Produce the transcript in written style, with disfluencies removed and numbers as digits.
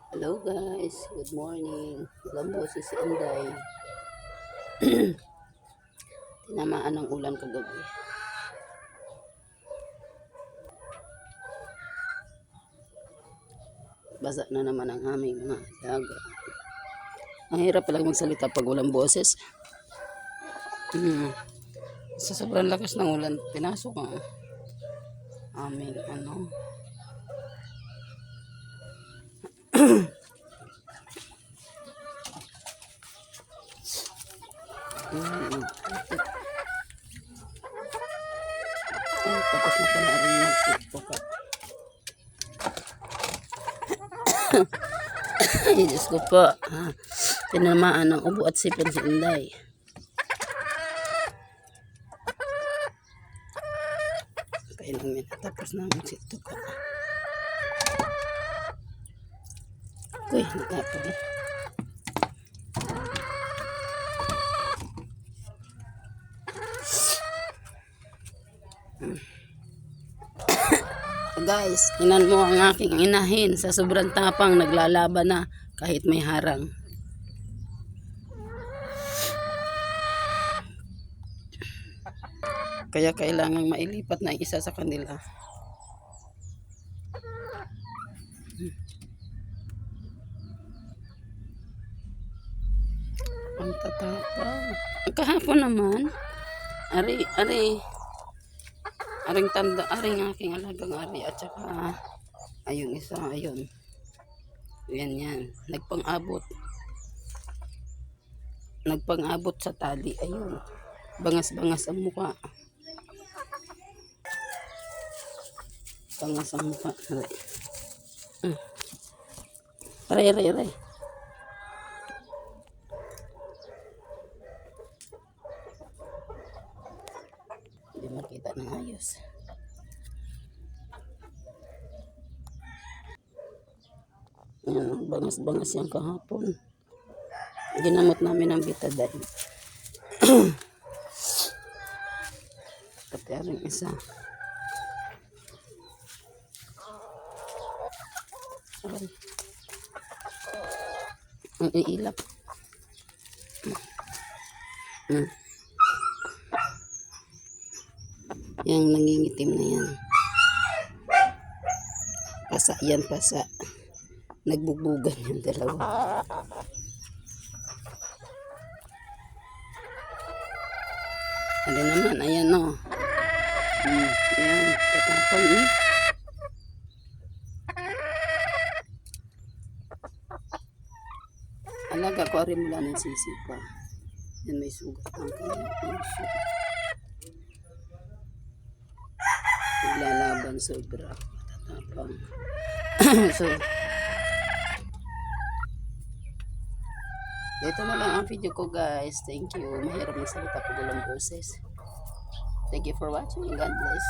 Hello guys, good morning. Ilang boses si Inday. Tinamaan ng ulan kagabi. Basa na naman ang aming mga alaga. Ang hirap palang magsalita pag walang boses. Sa sobrang lakas ng ulan, pinasok ang aming tapos na pala rin mag-tiktok. Ay, Diyos ko po. Tinamaan ng ubo at sipon si Inday. Kailang minute tapos na mag-tiktok. Uy, nagkapon. Guys, tinan mo ang aking inahin sa sobrang tapang, naglalaban na kahit may harang. Kaya kailangang mailipat na isa sa kanila. Ang tatapang. Kahapon naman, aring tanda, aring aking alagang ari at saka ayun isa, ayun. Yan. Nagpang-abot sa tali, ayun. Bangas-bangas ang mukha. Bangas ang mukha. Aray. Hindi makita ng ayos. Yan, bangas-bangas yan kahapon. Ginamot namin ng betadine. Pati aring isa. Aray. Ang iilap. Yang nangingitim na yan. Pasa. Nagbugbugan yung dalawa. Ano naman, ayan o. Ayan, tatapang Alaga ko rin mula ng sisi pa. Yan, may sugat ang kanyang naglalaban sobra. Tatapang. So, dito na lang ang video ko guys. Thank you. Mahirap magsalita pag walang boses. Thank you for watching. God bless.